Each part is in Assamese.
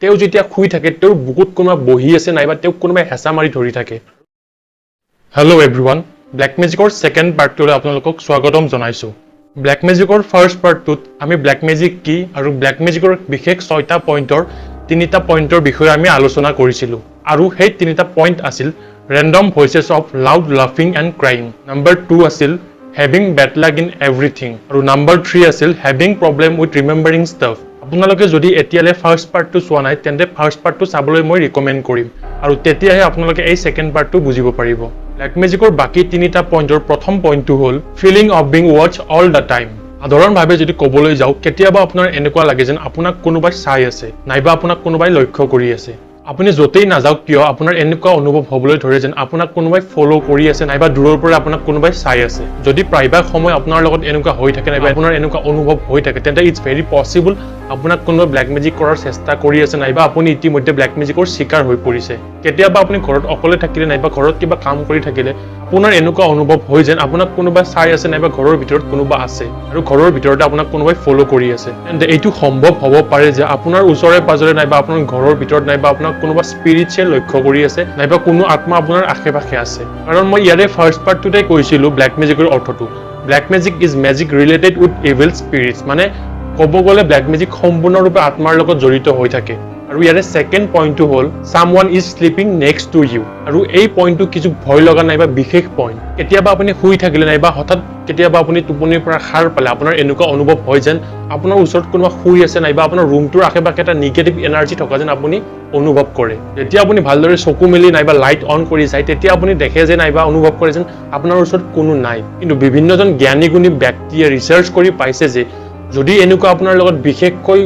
তেও যেতিয়া শুই থাকে তেও বুকুত কোনোবা বহি আছে নাইবা তেও কোনোবাই হেঁচা মাৰি ধৰি থাকে হেল্ল' এভৰিৱান ব্লেক মেজিকৰ সেকেন্ড পাৰ্টটোলৈ আপোনালোকক স্বাগতম জনাইছো ব্লেক মেজিকৰ ফাৰ্ষ্ট পাৰ্টটোত আমি ব্লেক মেজিক কি আৰু ব্লেক মেজিকৰ বিশেষ 6টা পইণ্টৰ 3টা পইণ্টৰ বিষয়ে আমি আলোচনা কৰিছিলো আৰু সেই 3টা পইণ্ট আছিল random voices of loud laughing and crying number 2 আছিল having bad luck in everything আৰু number 3 আছিল having problem with remembering stuff আপোনালোকে যদি এতিয়ালে ফাৰ্ষ্ট পাৰ্টটো চোৱা নাই তেন্তে ফাৰ্ষ্ট পাৰ্টটো চাবলৈ মই ৰিকমেন্ড কৰিম আৰু তেতিয়াহে আপোনালোকে এই সেকেন্ড পাৰ্টটো বুজিব পাৰিব ব্লেক মেজিকৰ বাকি 3টা পইণ্টৰ প্ৰথম পইণ্টটো হ'ল feeling of being watch all the time সাধাৰণভাৱে যদি ক'বলৈ যাওঁ কেতিয়াবা আপোনাৰ এনেকুৱা লাগে যেন আপোনাক কোনোবাই চাই আছে নাইবা আপোনাক কোনোবাই লক্ষ্য কৰি আছে আপুনি যতেই নাযাওক কিয় আপোনাৰ এনেকুৱা অনুভৱ হ'বলৈ ধৰে যেন আপোনাক কোনোবাই ফলো কৰি আছে নাইবা দূৰৰ পৰা আপোনাক কোনোবাই চাই আছে যদি প্ৰায়ভাগ সময় আপোনাৰ লগত এনেকুৱা হৈ থাকে নাইবা আপোনাৰ এনেকুৱা অনুভৱ হৈ থাকে তেন্তে ইটস ভেৰি পসিবল আপোনাক কোনোবাই ব্লেক মেজিক কৰাৰ চেষ্টা কৰি আছে নাইবা আপুনি ইতিমধ্যে ব্লেক মেজিকৰ শিকাৰ হৈ পৰিছে কেতিয়াবা আপুনি ঘৰত অকলে থাকিলে নাইবা ঘৰত কিবা কাম কৰি থাকিলে আপোনাৰ এনেকুৱা অনুভৱ হৈ যেন আপোনাক কোনোবাই চাই আছে নাইবা ঘৰৰ ভিতৰত কোনোবা আছে আৰু ঘৰৰ ভিতৰতে আপোনাক কোনোবাই ফলো কৰি আছে তেন্তে এইটো সম্ভৱ হ'ব পাৰে যে আপোনাৰ ওচৰে পাজৰে নাইবা আপোনাৰ ঘৰৰ ভিতৰত নাইবা আপোনাক কোনোবা স্পিৰিটুৱেল লক্ষ্য কৰি আছে নাইবা কোনো আত্মা আপোনাৰ আশে-পাশে আছে কাৰণ মই ইয়াৰে ফাৰ্ষ্ট পাৰ্টটোতে কৈছিলো ব্লেক মেজিকৰ অৰ্থটো black magic is magic related with evil Spirits মানে ক'ব গ'লে ব্লেক মেজিক সম্পূৰ্ণৰূপে আত্মাৰ লগত জড়িত হৈ থাকে আৰু ইয়াৰে সেকেন্ড পইণ্টটো হ'ল someone is sleeping next to you আৰু এই পইণ্টটো কিছু ভয় লগা নাইবা বিশেষ পইণ্ট কেতিয়াবা আপুনি শুই থাকিলে নাইবা হঠাৎ কেতিয়াবা আপুনি টোপনিৰ পৰা সাৰ পালে আপোনাৰ এনেকুৱা অনুভৱ হয় যেন আপোনাৰ ওচৰত কোনোবা শুই আছে নাইবা আপোনাৰ ৰুমটোৰ আশে-পাশে এটা নিগেটিভ এনাৰ্জি থকা যেন আপুনি অনুভৱ কৰে যেতিয়া আপুনি ভালদৰে চকু মেলি নাইবা লাইট অন কৰি যায় তেতিয়া আপুনি দেখে যে নাইবা অনুভৱ কৰে যেন আপোনাৰ ওচৰত কোনো নাই কিন্তু বিভিন্নজন জ্ঞানী গুণী ব্যক্তিয়ে ৰিচাৰ্চ কৰি পাইছে যে যদি এনেকুৱা আপোনাৰ লগত বিশেষকৈ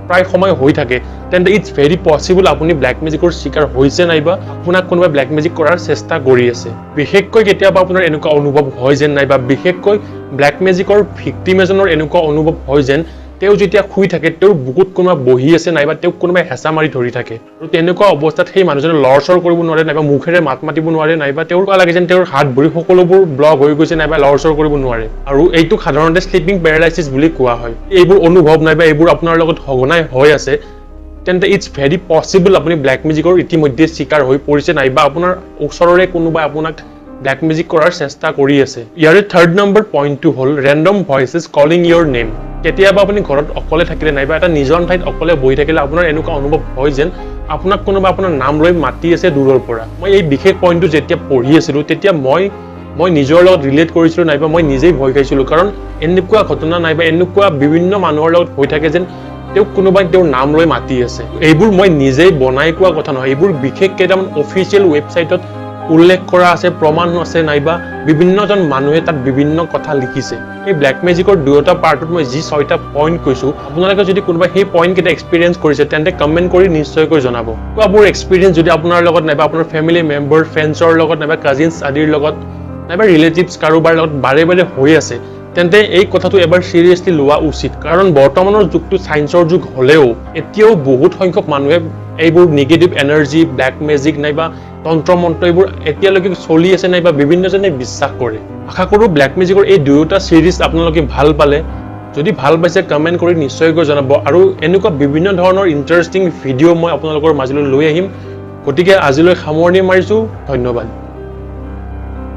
প্ৰায় সময় হৈ থাকে তেন্তে ইটস ভেৰি পসিবল আপুনি ব্লেক মেজিকৰ শিকাৰ হৈছে নাইবা আপোনাক কোনোবাই ব্লেক মেজিক কৰাৰ চেষ্টা কৰি আছে বিশেষকৈ কেতিয়াবা আপোনাৰ এনেকুৱা অনুভৱ হয় যেন নাইবা বিশেষকৈ ব্লেক মেজিকৰ ভিক্টিম এজনৰ এনেকুৱা অনুভৱ হয় যেন তেও যেতিয়া শুই থাকে তেও বুকুত কোনোবা বহি আছে নাইবা তেও কোনোবাই হেঁচা মাৰি ধৰি থাকে আৰু তেনেকুৱা অৱস্থাত সেই মানুহজনে লৰচৰ কৰিব নোৱাৰে নাইবা মুখেৰে মাত মাতিব নোৱাৰে নাইবা তেওঁৰ লাগে যেন তেওঁৰ হাত ভৰি সকলোবোৰ ব্লক হৈ গৈছে নাইবা লৰচৰ কৰিব নোৱাৰে আৰু এইটো সাধাৰণতে স্লিপিং পেৰালাইচিছ বুলি কোৱা হয় এইবোৰ অনুভৱ নাইবা এইবোৰ আপোনাৰ লগত সঘনাই হৈ আছে তেন্তে ইটস ভেৰি পসিবল আপুনি ব্লেক মেজিকৰ ইতিমধ্যে শিকাৰ হৈ পৰিছে নাইবা আপোনাৰ ওচৰৰে কোনোবাই আপোনাক ব্লেক মেজিক কৰাৰ চেষ্টা কৰি আছে ইয়াৰে থাৰ্ড নম্বৰ পইণ্টটো হ'ল ৰেণ্ডম ভইচেছ কলিং ইয়ৰ নেম কেতিয়াবা আপুনি ঘৰত অকলে থাকিলে নাইবা এটা নিজৰ ঠাইত অকলে বহি থাকিলে আপোনাৰ এনেকুৱা অনুভৱ হয় যেন আপোনাক কোনোবা আপোনাৰ নাম লৈ মাতি আছে দূৰৰ পৰা মই এই বিশেষ পইণ্টটো যেতিয়া পঢ়ি আছিলো তেতিয়া মই নিজৰ লগত ৰিলেট কৰিছিলো নাইবা মই নিজেই ভয় খাইছিলো কাৰণ এনেকুৱা ঘটনা নাইবা এনেকুৱা বিভিন্ন মানুহৰ লগত হৈ থাকে যেন তেও কোনোবাই তেওঁৰ নাম লৈ মাতি আছে এইবোৰ মই নিজেই বনাই কোৱা কথা নহয় এইবোৰ বিশেষ কেইটামান অফিচিয়েল ৱেবছাইটত উল্লেখ কৰা আছে প্ৰমাণ আছে নাইবা বিভিন্নজন মানুহে তাত বিভিন্ন কথা লিখিছে এই ব্লেক মেজিকৰ দুটা পাৰ্টত মই যি 6টা পইণ্ট কৈছো আপোনালোকে যদি কোনোবা সেই পইণ্ট কেইটা এক্সপেৰিয়েন্স কৰিছে তেন্তে কমেন্ট কৰি নিশ্চয়কৈ জনাব কোৱাবোৰ এক্সপেৰিয়েন্স যদি আপোনাৰ লগত নাইবা আপোনাৰ ফেমিলি মেম্বাৰ ফ্ৰেণ্ডছৰ লগত নাইবা কাজিনছ আদিৰ লগত নাইবা ৰিলেটিভছ কাৰোবাৰ লগত বাৰে বাৰে হৈ আছে তেন্তে এই কথাটো এবাৰ সিৰিয়াসলি লোৱা উচিত কাৰণ বৰ্তমানৰ যুগটো সায়েন্সৰ যুগ হলেও এতিয়াও বহুত সংখ্যক মানুহে এইবোৰ নেগেটিভ এনাৰ্জি ব্লেক মেজিক নাইবা তন্ত্ৰ মন্ত্ৰ এইবোৰ এতিয়ালৈকে চলি আছে নাইবা বিভিন্নজনে বিশ্বাস কৰে আশা কৰো ব্লেক মেজিকৰ এই দুয়োটা সিৰিজ আপোনালোকে ভাল পালে যদি ভাল পাইছে কমেন্ট কৰি নিশ্চয়কৈ জনাব আৰু এনেকুৱা বিভিন্ন ধৰণৰ ইন্টাৰেষ্টিং ভিডিঅ' মই আপোনালোকৰ মাজলৈ লৈ আহিম গতিকে আজিলৈ সামৰণি মাৰিছো ধন্যবাদ